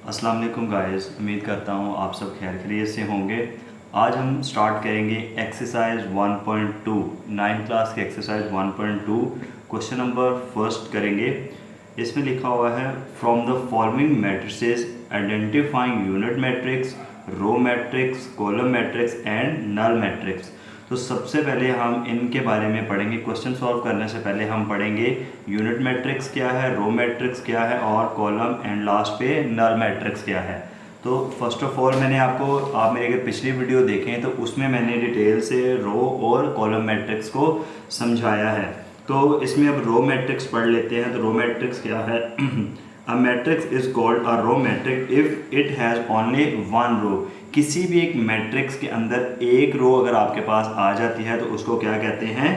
अस्सलाम वालेकुम गाइस, उम्मीद करता हूँ आप सब खैर खैरियत से होंगे। आज हम स्टार्ट करेंगे एक्सरसाइज 1.2 नाइन्थ क्लास के एक्सरसाइज 1.2 क्वेश्चन नंबर फर्स्ट करेंगे। इसमें लिखा हुआ है from the following matrices identifying unit matrix, row matrix, column matrix and null matrix. तो सबसे पहले हम इनके बारे में पढ़ेंगे। क्वेश्चन सॉल्व करने से पहले हम पढ़ेंगे यूनिट मैट्रिक्स क्या है, रो मैट्रिक्स क्या है और कॉलम एंड लास्ट पे नल मैट्रिक्स क्या है। तो फर्स्ट ऑफ ऑल आप मेरी अगर पिछली वीडियो देखें तो उसमें मैंने डिटेल से रो और कॉलम मैट्रिक्स को समझाया है। तो इसमें अब रो मैट्रिक्स पढ़ लेते हैं। तो रो मैट्रिक्स क्या है? A matrix is called a row matrix if it has only one row. किसी भी एक मैट्रिक्स के अंदर एक रो अगर आपके पास आ जाती है तो उसको क्या कहते हैं?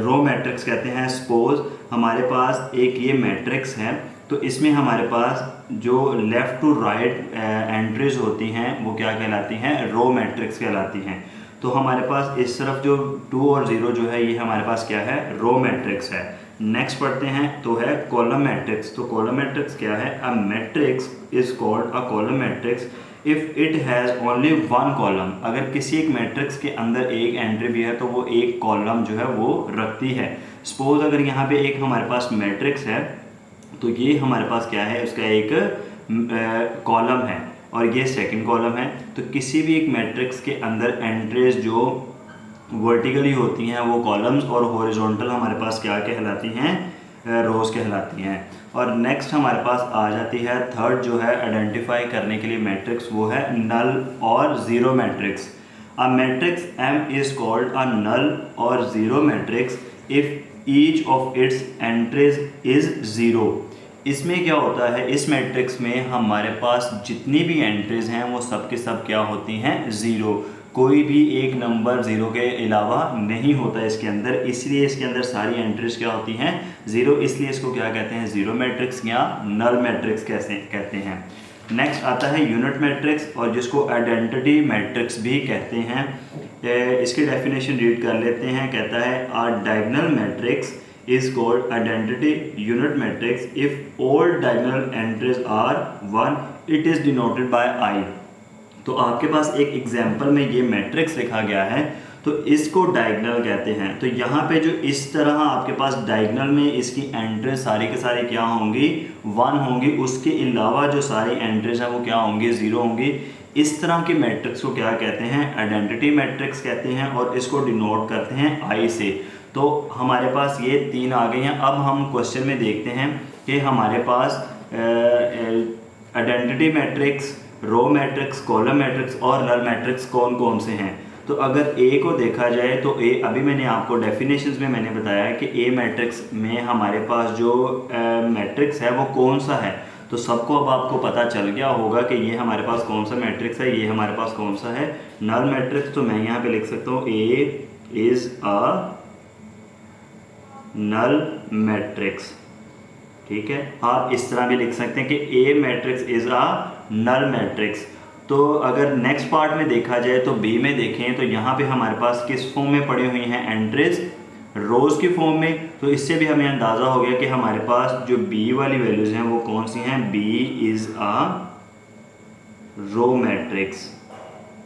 रो मैट्रिक्स कहते हैं। सपोज हमारे पास एक ये मैट्रिक्स है, तो इसमें हमारे पास जो लेफ़्ट टू राइट एंट्रीज होती हैं वो क्या कहलाती हैं? रो मैट्रिक्स कहलाती हैं। तो हमारे पास इस तरफ जो 2 और 0 जो है ये हमारे पास क्या है? रो मैट्रिक्स है। नेक्स्ट पढ़ते हैं तो है कॉलम मैट्रिक्स। तो कॉलम मैट्रिक्स क्या है? A matrix is called a column matrix if it has only one column. अगर किसी एक मैट्रिक्स के अंदर एक एंट्री भी है तो वो एक कॉलम जो है वो रखती है। सपोज अगर यहाँ पे एक हमारे पास मैट्रिक्स है तो ये हमारे पास क्या है? उसका एक कॉलम है और ये सेकंड कॉलम है। तो किसी भी एक मैट्रिक्स के अंदर एंट्रीज जो वर्टिकली होती हैं वो कॉलम्स और हॉरिजॉन्टल हमारे पास क्या कहलाती हैं? रोज कहलाती हैं। और नेक्स्ट हमारे पास आ जाती है थर्ड जो है आइडेंटिफाई करने के लिए मैट्रिक्स, वो है नल और zero matrix. A matrix M is called a null और zero matrix if each of its entries is zero. इसमें क्या होता है? इस मैट्रिक्स में हमारे पास जितनी भी एंट्रीज हैं वो सब के सब क्या होती हैं? ज़ीरो। कोई भी एक नंबर ज़ीरो के अलावा नहीं होता इसके अंदर, इसलिए इसके अंदर सारी एंट्रीज क्या होती हैं? ज़ीरो। इसलिए इसको क्या कहते हैं? ज़ीरो मैट्रिक्स या नल मैट्रिक्स कैसे कहते हैं। नेक्स्ट आता है यूनिट मैट्रिक्स और जिसको आइडेंटिटी मैट्रिक्स भी कहते हैं। इसकी डेफिनेशन रीड कर लेते हैं। कहता है अ diagonal matrix is called identity unit matrix if all diagonal entries are 1 it is denoted by I। तो आपके पास एक एग्जाम्पल में ये मैट्रिक्स लिखा गया है तो इसको डायगोनल कहते हैं। तो यहाँ पे जो इस तरह आपके पास डायगोनल में इसकी एंट्रीज सारी के सारी क्या होंगी? 1 होंगी। उसके अलावा जो सारी एंट्रीज हैं वो क्या होंगी? 0 होंगी। इस तरह के मैट्रिक्स को क्या कहते हैं? आइडेंटिटी मैट्रिक्स कहते हैं और इसको डिनोट करते हैं I से। तो हमारे पास ये 3 आ गए हैं। अब हम क्वेश्चन में देखते हैं कि हमारे पास identity matrix, row matrix, column matrix और नल मैट्रिक्स कौन कौन से हैं। तो अगर ए को देखा जाए तो ए, अभी मैंने आपको डेफिनेशंस में मैंने बताया है कि ए मैट्रिक्स में हमारे पास जो मैट्रिक्स है वो कौन सा है। तो सबको अब आपको पता चल गया होगा कि ये हमारे पास कौन सा मैट्रिक्स है, ये हमारे पास कौन सा है? Null matrix. तो मैं यहाँ पे लिख सकता हूँ A is a null matrix. ठीक है, आप इस तरह भी लिख सकते हैं कि A matrix is a null matrix. तो अगर नेक्स्ट पार्ट में देखा जाए तो बी में देखें तो यहाँ पे हमारे पास किस फॉर्म में पड़ी हुई हैं? एंट्रीज रोज की फॉर्म में। तो इससे भी हमें अंदाज़ा हो गया कि हमारे पास जो बी वाली वैल्यूज हैं वो कौन सी हैं? B is a row matrix.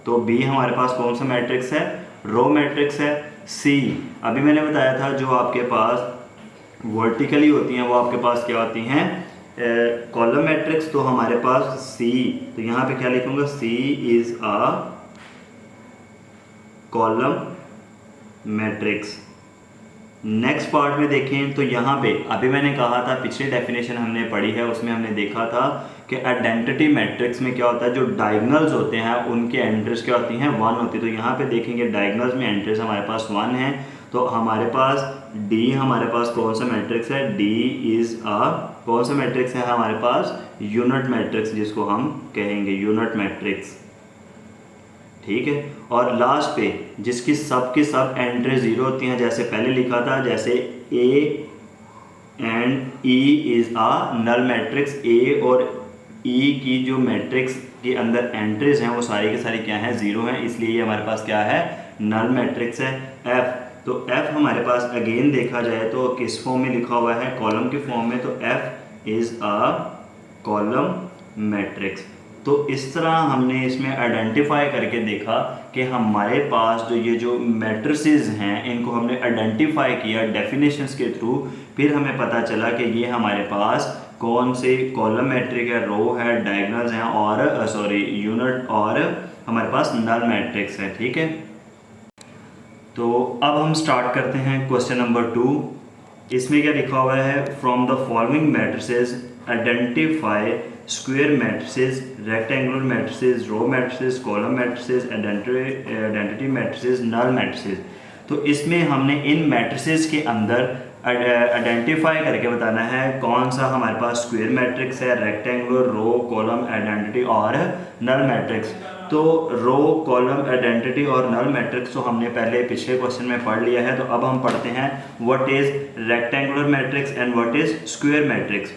तो बी हमारे पास कौन सा मैट्रिक्स है? रो मैट्रिक्स है। सी, अभी मैंने बताया था जो आपके पास वर्टिकली होती हैं वो आपके पास क्या होती हैं? Column matrix. तो हमारे पास सी, तो यहाँ पे क्या लिखूंगा? C is a column matrix. Next part में देखें तो यहाँ पे अभी मैंने कहा था, पिछली डेफिनेशन हमने पढ़ी है उसमें हमने देखा था कि आइडेंटिटी मैट्रिक्स में क्या होता है? जो डायगोनल्स होते हैं उनके एंट्रीज क्या होती हैं? 1 होती है। तो यहाँ पे देखेंगे डायगोनल्स में एंट्रीज हमारे पास 1 है। तो हमारे पास डी, हमारे पास कौन सा मैट्रिक्स है? डी इज अ कौन सा मैट्रिक्स है हमारे पास? यूनिट मैट्रिक्स, जिसको हम कहेंगे यूनिट मैट्रिक्स। ठीक है, और लास्ट पे जिसकी सब की सब एंट्री 0 होती हैं, जैसे पहले लिखा था, जैसे A and E is a null matrix. A और ई की जो मैट्रिक्स के अंदर एंट्रीज हैं वो सारी की सारी क्या हैं? 0 हैं। इसलिए ये हमारे पास क्या है? नल मैट्रिक्स है। एफ, तो एफ हमारे पास अगेन देखा जाए तो किस फॉर्म में लिखा हुआ है? कॉलम के फॉर्म में। तो F is a column matrix. तो इस तरह हमने इसमें आइडेंटिफाई करके देखा कि हमारे पास जो ये जो मैट्रिसेस हैं इनको हमने आइडेंटिफाई किया डेफिनेशंस के थ्रू। फिर हमें पता चला कि ये हमारे पास कौन से कॉलम मैट्रिक है, रो है, डायगोनल्स हैं और यूनिट और हमारे पास नल मैट्रिक्स है। ठीक है, तो अब हम स्टार्ट करते हैं क्वेश्चन नंबर 2। इसमें क्या लिखा हुआ है, from the following matrices identify square matrices, rectangular matrices, row matrices, column matrices, identity matrices, null matrices. तो इसमें हमने इन मैट्रिसेस के अंदर आइडेंटिफाई करके बताना है कौन सा हमारे पास स्क्वायर मैट्रिक्स है, रेक्टेंगुलर, रो, कॉलम, आइडेंटिटी और नल मैट्रिक्स। तो रो, कॉलम, आइडेंटिटी और नल मैट्रिक्स तो हमने पहले पिछले क्वेश्चन में पढ़ लिया है। तो अब हम पढ़ते हैं what is rectangular matrix and what is square matrix.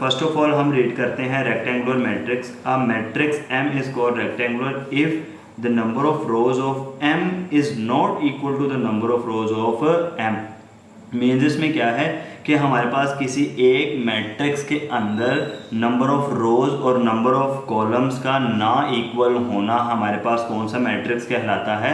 First of all हम रीड करते हैं rectangular matrix. A matrix M is called rectangular if the number of rows of M is not equal to the number of rows of M। Means इसमें क्या है कि हमारे पास किसी एक मैट्रिक्स के अंदर नंबर ऑफ रोज और नंबर ऑफ कॉलम्स का ना इक्वल होना हमारे पास कौन सा मैट्रिक्स कहलाता है,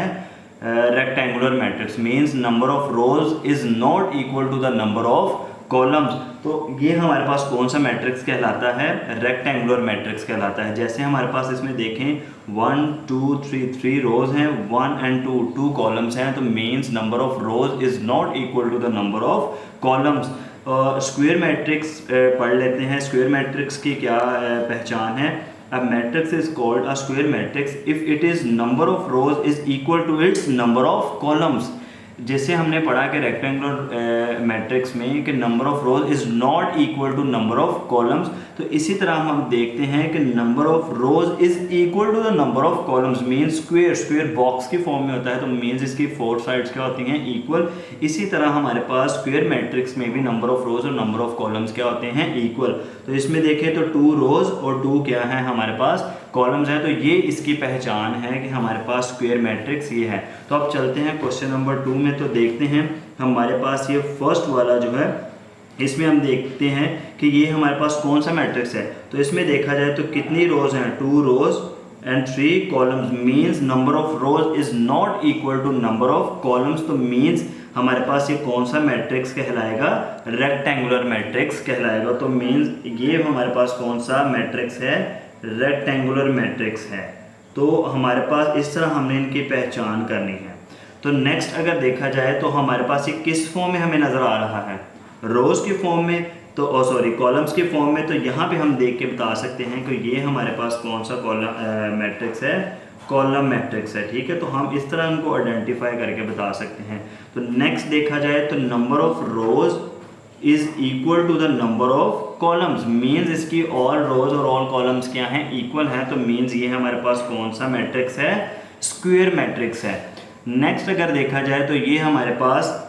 rectangular matrix. Means number of rows is not equal to the number of columns. तो ये हमारे पास कौन सा मैट्रिक्स कहलाता है, रेक्टेंगुलर मैट्रिक्स कहलाता है। जैसे हमारे पास इसमें देखें 1 2 3 3 रोज हैं, 1 and 2 2 कॉलम्स हैं, तो means number of rows is not equal to the number of columns. Square matrix पढ़ लेते हैं। स्क्वायर मैट्रिक्स की क्या पहचान है। A matrix is called a square matrix if it is number of rows is equal to its number of columns। जैसे हमने पढ़ा कि रेक्टेंगुलर मैट्रिक्स में कि number of rows is not equal to number of columns, तो इसी तरह हम देखते हैं कि number of rows is equal to the number of columns. Means square box की फॉर्म में होता है, तो मीन्स इसकी 4 साइड्स क्या होती हैं, इक्वल। इसी तरह हमारे पास स्क्वायर मैट्रिक्स में भी नंबर ऑफ रोज और नंबर ऑफ कॉलम्स क्या होते हैं, इक्वल। तो इसमें देखें तो 2 रोज और 2 क्या है हमारे पास, कॉलम्स हैं। तो ये इसकी पहचान है कि हमारे पास स्क्वायर मैट्रिक्स ये है। तो अब चलते हैं क्वेश्चन नंबर 2 में। तो देखते हैं हमारे पास ये फर्स्ट वाला जो है, इसमें हम देखते हैं कि ये हमारे पास कौन सा मैट्रिक्स है। तो इसमें देखा जाए तो कितनी रोज हैं, 2 rows and 3 columns. Means number of rows is not equal to number of columns. तो मीन्स हमारे पास ये कौन सा मैट्रिक्स कहलाएगा, रेक्टेंगुलर मैट्रिक्स कहलाएगा। तो मीन्स ये हमारे पास कौन सा मैट्रिक्स है, रेक्टेंगुलर मैट्रिक्स है। तो हमारे पास इस तरह हमने इनकी पहचान करनी है। तो नेक्स्ट अगर देखा जाए तो हमारे पास ये किस फॉर्म में हमें नज़र आ रहा है, रोज की फॉर्म में, तो कॉलम्स की फॉर्म में। तो यहाँ पे हम देख के बता सकते हैं कि ये हमारे पास कौन सा कॉलम मैट्रिक्स है, कॉलम मैट्रिक्स है। ठीक है, तो हम इस तरह उनको आइडेंटिफाई करके बता सकते हैं। तो नेक्स्ट देखा जाए तो number of rows is equal to the number of columns. Means इसकी ऑल रोज और ऑल कॉलम्स क्या हैं, इक्वल हैं। तो मीन्स ये हमारे पास कौन सा मैट्रिक्स है, स्क्वायर मैट्रिक्स है। नेक्स्ट अगर देखा जाए तो ये हमारे पास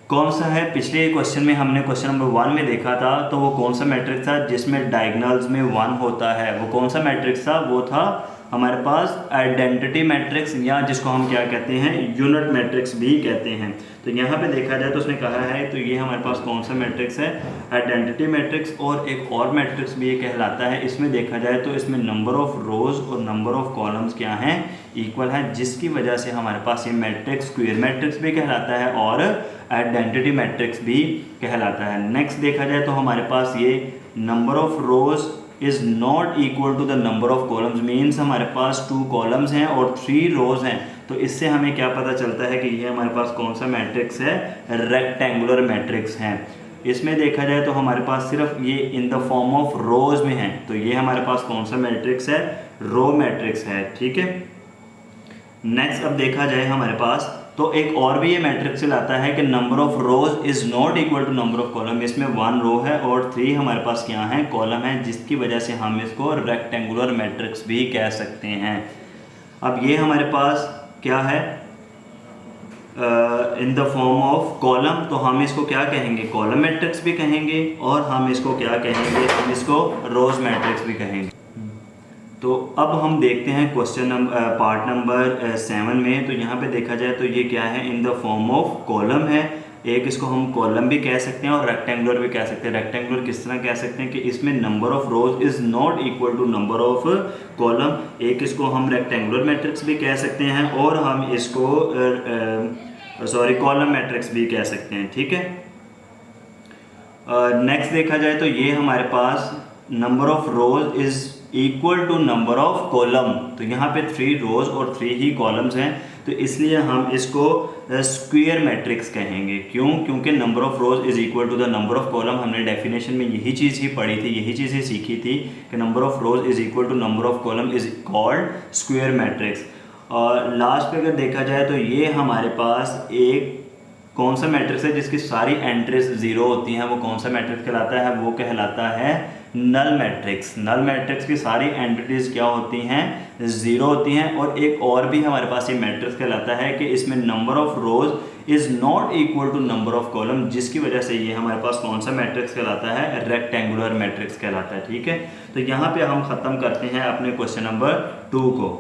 कौन सा है, पिछले क्वेश्चन में हमने क्वेश्चन नंबर 1 में देखा था। तो वो कौन सा मैट्रिक्स था जिसमें डायगोनल्स में 1 होता है, वो कौन सा मैट्रिक्स था, वो था हमारे पास आइडेंटिटी मैट्रिक्स, या जिसको हम क्या कहते हैं, यूनिट मैट्रिक्स भी कहते हैं। तो यहाँ पे देखा जाए तो उसने कहा है, तो ये हमारे पास कौन सा मैट्रिक्स है, आइडेंटिटी मैट्रिक्स। और एक और मैट्रिक्स भी ये कहलाता है। इसमें देखा जाए तो इसमें नंबर ऑफ रोज और नंबर ऑफ कॉलम्स क्या हैं, इक्वल हैं, जिसकी वजह से हमारे पास ये मैट्रिक्स स्क्वायर मैट्रिक्स भी कहलाता है और आइडेंटिटी मैट्रिक्स भी कहलाता है। नेक्स्ट देखा जाए तो हमारे पास ये number of rows is not equal to the number of columns. Means हमारे पास 2 कॉलम्स हैं और 3 रोज हैं। तो इससे हमें क्या पता चलता है कि ये हमारे पास कौन सा मैट्रिक्स है, रेक्टेंगुलर मैट्रिक्स है। इसमें देखा जाए तो हमारे पास सिर्फ ये इन द फॉर्म ऑफ रोज में है। तो ये हमारे पास कौन सा मैट्रिक्स है, रो मैट्रिक्स है। ठीक है, नेक्स्ट अब देखा जाए हमारे पास तो एक और भी ये मैट्रिक्स लाता है कि number of rows is not equal to number of column. इसमें 1 रो है और 3 हमारे पास क्या है, कॉलम है, जिसकी वजह से हम इसको रेक्टेंगुलर मैट्रिक्स भी कह सकते हैं। अब ये हमारे पास क्या है, in the form of column, तो हम इसको क्या कहेंगे, कॉलम मैट्रिक्स भी कहेंगे, और हम इसको क्या कहेंगे, हम इसको रोज मैट्रिक्स भी कहेंगे। तो अब हम देखते हैं क्वेश्चन पार्ट नंबर 7 में। तो यहाँ पे देखा जाए तो ये क्या है, in the form of column है। एक इसको हम कॉलम भी कह सकते हैं और रेक्टेंगुलर भी कह सकते हैं। रेक्टेंगुलर किस तरह कह सकते हैं कि इसमें number of rows is not equal to number of column. एक इसको हम रेक्टेंगुलर मैट्रिक्स भी कह सकते हैं और हम इसको कॉलम मैट्रिक्स भी कह सकते हैं, ठीक है। नेक्स्ट देखा जाए तो ये हमारे पास number of rows is equal to number of column, तो यहाँ पे 3 रोज और 3 ही कॉलम्स हैं, तो इसलिए हम इसको स्क्वायर मैट्रिक्स कहेंगे। क्यों? क्योंकि number of rows is equal to the number of column. हमने डेफिनेशन में यही चीज़ ही पढ़ी थी, यही चीज़ ही सीखी थी कि number of rows is equal to number of column is called square matrix. और लास्ट पे अगर देखा जाए तो ये हमारे पास एक कौन सा मैट्रिक्स है जिसकी सारी एंट्रीज 0 होती हैं, वो कौन सा मैट्रिक्स कहलाता है? वो कहलाता है नल मैट्रिक्स। नल मैट्रिक्स की सारी एंटिटीज क्या होती हैं? 0 होती हैं। और एक और भी हमारे पास ये मैट्रिक्स कहलाता है कि इसमें number of rows is not equal to number of column, जिसकी वजह से ये हमारे पास कौन सा मैट्रिक्स कहलाता है? रेक्टेंगुलर मैट्रिक्स कहलाता है, ठीक है। तो यहाँ पे हम ख़त्म करते हैं अपने क्वेश्चन नंबर 2 को।